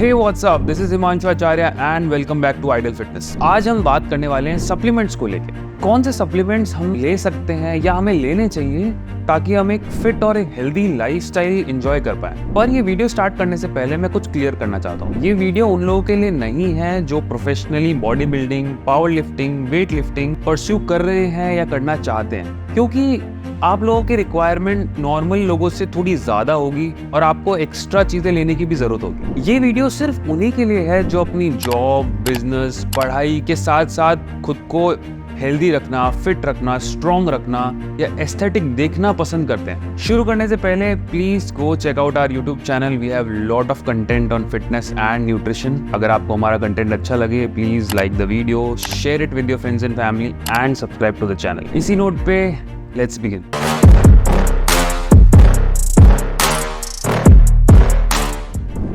Hey what's up, this is Himanshu Acharya and welcome back to Idol Fitness. आज हम बात करने वाले हैं सप्लीमेंट्स को लेके। कौन से सप्लीमेंट्स हम ले सकते हैं या हमें लेने चाहिए ताकि हम एक फिट और एक हेल्दी लाइफस्टाइल एंजॉय कर पाए। पर ये वीडियो स्टार्ट करने से पहले मैं कुछ क्लियर करना चाहता हूँ। ये वीडियो उन लोगों के लिए नहीं है जो professionally body building, power lifting, weight lifting pursue कर रहे हैं या करना चाहते हैं, क्योंकि आप लोगों की रिक्वायरमेंट नॉर्मल लोगों से थोड़ी ज्यादा होगी और आपको एक्स्ट्रा चीजें लेने की भी जरूरत होगी। ये वीडियो सिर्फ उन्हीं के लिए है जो अपनी जॉब, बिजनेस, पढ़ाई के साथ साथ खुद को हेल्दी रखना, फिट रखना, स्ट्रॉन्ग रखना या एस्थेटिक देखना पसंद करते हैं। शुरू करने से पहले please go check out our YouTube channel. We have lot of content on fitness and nutrition. अगर आपको हमारा कंटेंट अच्छा लगे please like the video, share it with your friends and family and subscribe to the channel. इसी note पे let's begin.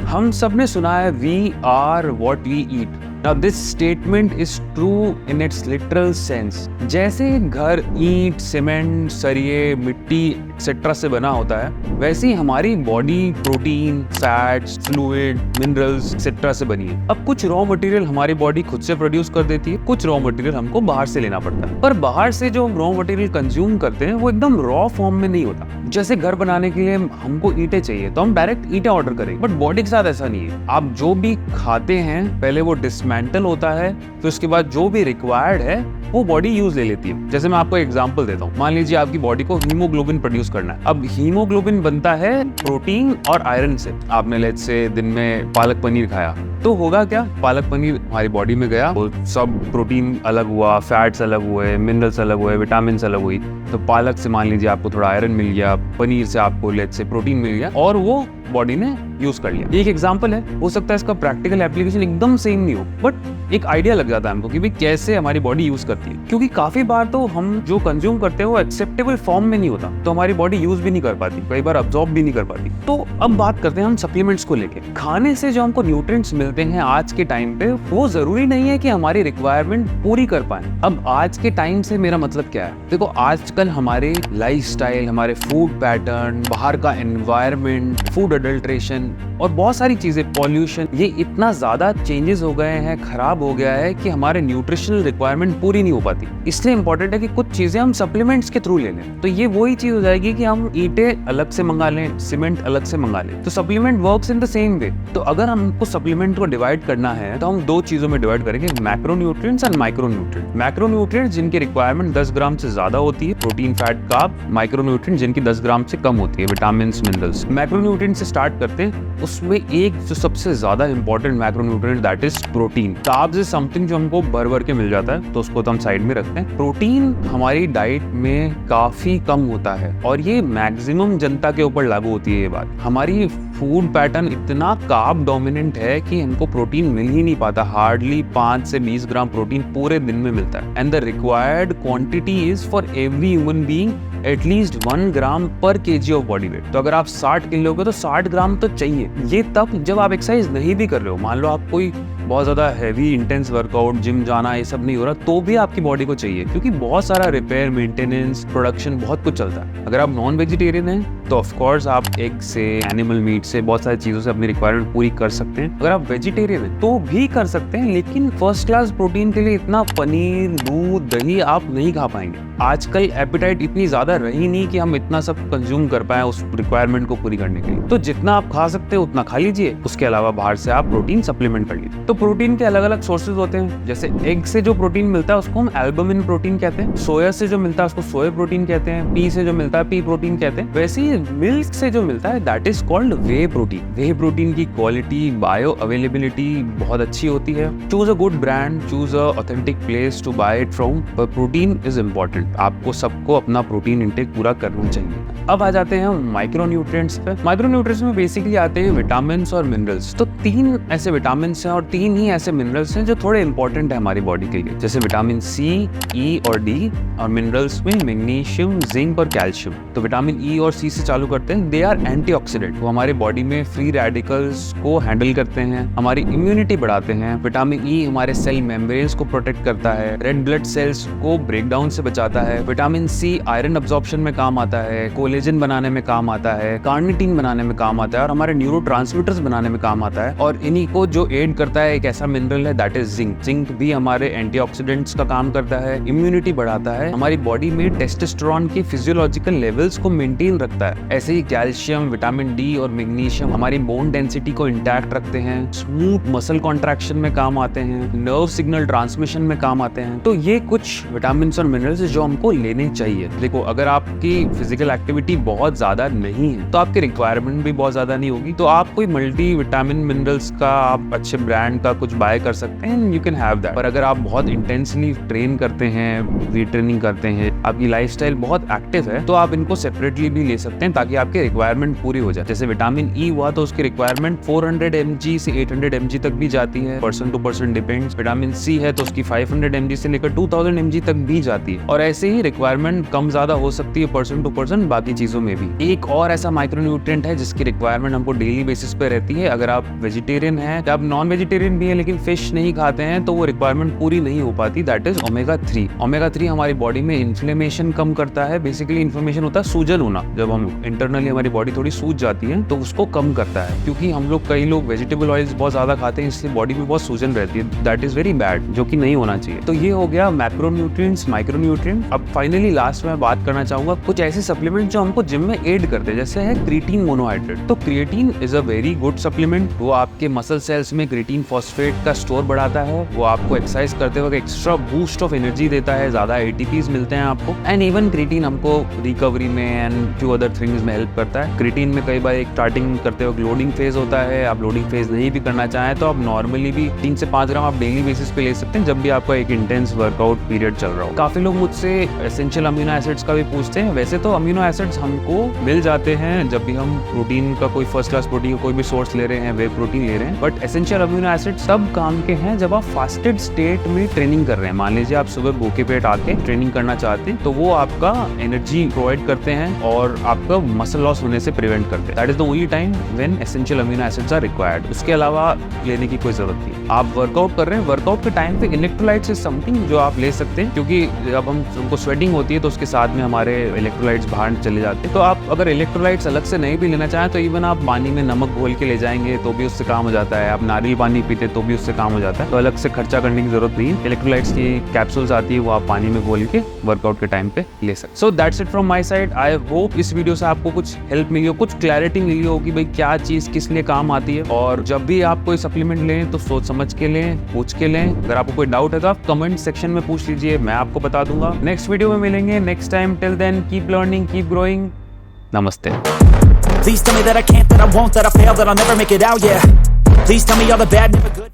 हम सब ने सुना है we are what we eat. Now this statement is true in its literal sense। जैसे घर ईंट, सीमेंट, सरिये, मिट्टी एक्सेट्रा से बना होता है, वैसे ही हमारी body protein, fats, fluid, minerals etcetera से बनी है। अब कुछ रॉ मटेरियल हमारी बॉडी खुद से प्रोड्यूस कर देती है, कुछ रॉ मटेरियल हमको बाहर से लेना पड़ता है। पर बाहर से जो हम रॉ मटेरियल कंज्यूम करते हैं वो एकदम रॉ फॉर्म में नहीं होता। जैसे घर बनाने के लिए हमको ईंटें चाहिए तो हम डायरेक्ट ईंटें ऑर्डर करेंगे, बट बॉडी के साथ ऐसा नहीं है। आप जो भी खाते हैं पहले वो डिसमेंटल होता है, फिर उसके बाद जो भी रिक्वायर्ड है वो बॉडी यूज ले लेती है। जैसे मैं आपको एग्जांपल देता हूँ। मान लीजिए आपकी बॉडी को हीमोग्लोबिन प्रोड्यूस करना है। अब हीमोग्लोबिन बनता है प्रोटीन और आयरन से। आपने लेट्स से दिन में पालक पनीर खाया तो होगा क्या, पालक पनीर हमारी बॉडी में गया, वो सब प्रोटीन अलग हुआ, फैट्स अलग हुए, मिनरल्स अलग हुए, विटामिन अलग हुई। तो पालक से मान लीजिए आपको थोड़ा आयरन मिल गया, पनीर से आपको लेट्स से प्रोटीन मिल गया और वो बॉडी ने यूज कर लिया। एक एग्जांपल है, हो सकता है इसका प्रैक्टिकल एप्लीकेशन एकदम सेम नहीं हो, बट एक आइडिया लग जाता है हमको कि भाई कैसे हमारी बॉडी यूज करती है। क्योंकि काफी बार तो हम जो कंज्यूम करते हैं वो एक्सेप्टेबल फॉर्म में नहीं होता, तो हमारी बॉडी यूज भी नहीं कर पाती, कई बार अब्सॉर्ब भी नहीं कर पाती। तो अब बात करते हैं हम सप्लीमेंट्स को लेके। खाने से जो हमको न्यूट्रिएंट्स मिलते हैं आज के टाइम पे, वो जरूरी नहीं है कि हमारी रिक्वायरमेंट पूरी कर पाए। अब आज के टाइम से मेरा मतलब क्या है, देखो आजकल हमारे लाइफस्टाइल, हमारे फूड पैटर्न, बाहर का एनवायरनमेंट, फूड अडल्ट्रेशन और बहुत सारी चीजें, पॉल्यूशन, ये इतना ज्यादा चेंजेस हो गए हैं, खराब हो गया है कि हमारे न्यूट्रिशनल रिक्वायरमेंट पूरी नहीं हो पाती। इसलिए इंपॉर्टेंट है कि कुछ चीजें हम सप्लीमेंट्स के थ्रू ले लें। तो ये वही चीज हो जाएगी कि हम ईंटें अलग से मंगा लें, सीमेंट अलग से मंगा लें। तो supplement works in the same way. तो अगर हमको सप्लीमेंट को डिवाइड करना है तो हम दो चीजों में डिवाइड करेंगे, मैक्रोन्यूट्रिएंट्स एंड माइक्रोन्यूट्रिएंट्स। मैक्रोन्यूट्रिएंट्स जिनकी रिक्वायरमेंट 10 ग्राम से ज्यादा होती है, प्रोटीन, फैट, कार्ब। माइक्रोन्यूट्रिएंट्स जिनकी 10 ग्राम से कम होती है, विटामिन, मिनरल्स। मैक्रोन्यूट्रिएंट्स से स्टार्ट करते हैं। उसमें एक जो सबसे ज्यादा important macronutrient that is protein. Carbs is something जो हमको भर भर के मिल जाता है, तो उसको तो हम साइड में रखते हैं। प्रोटीन हमारी डाइट में काफी कम होता है और ये मैक्सिमम जनता के ऊपर लागू होती है। ये बात, हमारी फूड पैटर्न इतना कार्ब डोमिनेंट है कि हमको प्रोटीन मिल ही नहीं पाता। हार्डली 5 से 20 ग्राम प्रोटीन पूरे दिन में मिलता है and the required quantity is for every human being at least 1 ग्राम पर केजी ऑफ बॉडी वेट। तो अगर आप 60 किलो के तो 60 ग्राम तो चाहिए। ये तब जब आप एक्सरसाइज नहीं भी कर रहे हो। मान लो आप कोई बहुत ज्यादा हैवी इंटेंस वर्कआउट, जिम जाना, ये सब नहीं हो रहा, तो भी आपकी बॉडी को चाहिए, क्योंकि बहुत सारा रिपेयर, मेंटेनेंस, प्रोडक्शन, बहुत कुछ चलता है। अगर आप नॉन वेजिटेरियन हैं तो ऑफ कोर्स आप एग से, एनिमल मीट से, बहुत सारी चीजों से अपनी रिक्वायरमेंट पूरी कर सकते हैं। अगर आप वेजिटेरियन हैं तो भी कर सकते हैं, लेकिन फर्स्ट क्लास प्रोटीन के लिए इतना पनीर, दूध, दही आप नहीं खा पाएंगे। आजकल एपेटाइट इतनी ज्यादा रही नहीं कि हम इतना सब कंज्यूम कर पाए उस रिक्वायरमेंट को पूरी करने के लिए। तो जितना आप खा सकते हैं उतना खा लीजिए, उसके अलावा बाहर से आप प्रोटीन सप्लीमेंट कर लीजिए। तो प्रोटीन के अलग अलग सोर्सेज होते हैं। जैसे एग से जो प्रोटीन मिलता है उसको हम एल्बुमिन प्रोटीन कहते हैं, सोया से जो मिलता है उसको सोया प्रोटीन कहते हैं, पी से जो मिलता है पी प्रोटीन कहते हैं। वैसे ही मिल्क से जो मिलता है that is called whey protein. Whey protein की क्वालिटी, बायो अवेलेबिलिटी बहुत अच्छी होती है। Choose a good brand, choose a authentic place to buy it from. पर प्रोटीन इज इम्पोर्टेंट, आपको सबको अपना प्रोटीन इंटेक पूरा करना चाहिए। अब आ जाते हैं माइक्रोन्यूट्रिएंट्स पे। माइक्रोन्यूट्रिएंट्स में बेसिकली आते हैं विटामिन और मिनरल्स। तो 3 ऐसे विटामिन हैं और 3 3 ही ऐसे मिनरल्स हैं जो थोड़े इंपॉर्टेंट है हमारी बॉडी के लिए, जैसे विटामिन सी, ई और डी, और मिनरल्स में मैग्नीशियम, जिंक और कैल्शियम। तो विटामिन ई और सी से चालू करते हैं। दे आर एंटीऑक्सीडेंट, वो हमारे बॉडी में फ्री रेडिकल्स को हैंडल करते हैं, हमारी इम्यूनिटी बढ़ाते हैं। विटामिन ई हमारे सेल मेम्ब्रेन्स को प्रोटेक्ट करता है, रेड ब्लड सेल्स को ब्रेकडाउन से बचाता है। विटामिन सी आयरन अब्जॉर्प्शन में काम आता है, कोलेजन बनाने में काम आता है, कार्निटीन बनाने में काम आता है और हमारे न्यूरोट्रांसमिटर्स बनाने में काम आता है। और इन्हीं को जो एड करता है एक ऐसा मिनरल है दैट इज जिंक। जिंक भी हमारे एंटीऑक्सीडेंट्स का काम करता है, इम्यूनिटी बढ़ाता है, हमारी बॉडी में टेस्टोस्टेरोन की फिजियोलॉजिकल लेवल्स को मेंटेन रखता है। ऐसे ही कैल्शियम, विटामिन डी और मैग्नीशियम हमारी बोन डेंसिटी को इंटैक्ट रखते हैं, स्मूथ मसल कॉन्ट्रैक्शन में काम आते हैं, नर्व सिग्नल ट्रांसमिशन में काम आते हैं। तो ये कुछ विटामिन और मिनरल्स जो हमको लेने चाहिए। देखो, अगर आपकी फिजिकल एक्टिविटी बहुत ज्यादा नहीं है तो आपकी रिक्वायरमेंट भी बहुत ज्यादा नहीं होगी, तो आप कोई मल्टी विटामिन मिनरल्स का आप अच्छे ब्रांड का कुछ बाय कर सकते हैं, यू कैन हैव दैट। पर अगर आप बहुत इंटेंसली ट्रेन करते हैं, वेट ट्रेनिंग करते हैं, आपकी लाइफस्टाइल बहुत एक्टिव है, तो आप इनको सेपरेटली भी ले सकते हैं ताकि आपकी रिक्वायरमेंट पूरी हो जाए। जैसे विटामिन ई हुआ तो उसकी रिक्वायरमेंट 400 mg से 800 mg तक भी जाती है, person to person depends. Vitamin C है तो उसकी 500 mg से लेकर 2000 mg तक भी जाती है, और ऐसे ही रिक्वायरमेंट कम ज्यादा हो सकती है पर्सन टू पर्सन बाकी चीजों में भी। एक और ऐसा माइक्रोन्यूट्रिएंट है जिसकी रिक्वायरमेंट हमको डेली बेसिस पे रहती है। अगर आप वेजिटेरियन हैं, आप नॉन वेजिटेरियन भी हैं लेकिन फिश नहीं खाते हैं, तो वो रिक्वायरमेंट पूरी नहीं हो पाती, दैट इज ओमेगा 3। ओमेगा 3 हमारी बॉडी में इन्फ्लेमेशन कम करता है। बेसिकली इन्फ्लेमेशन होता है सूजन होना, जब हम इंटरनली हमारी बॉडी थोड़ी सूज जाती है तो उसको कम करता है। क्योंकि हम लोग कई लोग वेजिटेबल ऑयल्स बहुत ज्यादा खाते हैं, इसलिए बॉडी में बहुत सूजन रहती है, दैट इज वेरी बैड, जो कि नहीं होना चाहिए। तो ये हो गया मैक्रोन्यूट्रिएंट्स, माइक्रोन्यूट्रिएंट। अब फाइनली लास्ट में बात करना चाहूंगा कुछ ऐसे सप्लीमेंट जो हमको जिम में एड करते हैं, जैसे है क्रिएटिन मोनोहाइड्रेट। तो creatine is a very good supplement. वो आपके मसल सेल्स में क्रिएटिन फॉस्फेट का स्टोर बढ़ाता है, वो आपको एक्सरसाइज करते वक्त एक्स्ट्रा बूस्ट ऑफ एनर्जी देता है, ज्यादा एटीपीज मिलते हैं आपको। एंड इवन क्रिएटिन हमको रिकवरी में एंड फ्यू अदर थिंग्स में हेल्प करता है। क्रिएटिन में कई बार एक स्टार्टिंग करते वक्त लोडिंग फेज होता है, आप लोडिंग फेज नहीं भी करना चाहें तो आप नॉर्मली भी 3 से 5 ग्राम आप डेली बेसिस पे ले सकते हैं, जब भी आपका एक इंटेंस वर्कआउट पीरियड चल रहा हो। काफी लोग मुझसे एसेंशियल अमीनो एसिड्स का भी पूछते हैं। वैसे तो अमीनो एसिड्स हमको मिल जाते हैं जब भी हम प्रोटीन का कोई फर्स्ट क्लास प्रोटीन का कोई भी सोर्स ले रहे हैं, वे प्रोटीन ले रहे हैं, बट एसेंशियल अमीनो एसिड सब काम के हैं जब आप फास्टेड स्टेट में ट्रेनिंग कर रहे हैं। मान लीजिए आप सुबह भूखे पेट आके ट्रेनिंग करना चाहते हैं, तो वो आपका एनर्जी प्रोवाइड करते हैं और आपका मसल लॉस होने से प्रिवेंट करते हैं। That is the only time when essential amino acids are required. उसके अलावा लेने की कोई जरूरत नहीं। आप वर्कआउट कर रहे हैं, वर्कआउट के टाइम पे इलेक्ट्रोलाइट्स इज समथिंग जो आप ले सकते हैं, क्योंकि जब हमको स्वेटिंग होती है तो उसके साथ में हमारे इलेक्ट्रोलाइट्स बाहर चले जाते हैं। तो आप अगर इलेक्ट्रोलाइट्स अलग से नहीं भी लेना चाहें तो इवन आप पानी में नमक घोल के ले जाएंगे तो भी उससे काम हो जाता है। आप नारियल पानी पीते तो भी उससे काम हो जाता है, तो अलग से खर्चा करने की जरूरत नहीं है। इलेक्ट्रोलाइट्स की कैप्सूल्स आती है, वो आप पानी में घोल के वर्कआउट के टाइम पे ले सकते। So that's it from my side. I hope इस वीडियो से आपको कुछ हेल्प मिली हो, कुछ क्लैरिटी मिली हो कि भाई क्या चीज किस लिए काम आती है। और जब भी आप कोई सप्लीमेंट लें तो सोच समझ के लें, पूछ के लें। अगर आपको कोई डाउट है तो आप कमेंट सेक्शन में पूछ लीजिए, मैं आपको बता दूंगा। नेक्स्ट वीडियो में मिलेंगे next time. Till then keep learning, keep growing. नमस्ते। Please tell me that I can't, that I won't, that I fail, that I'll never make it out, yeah. Please tell me all the bad, never good.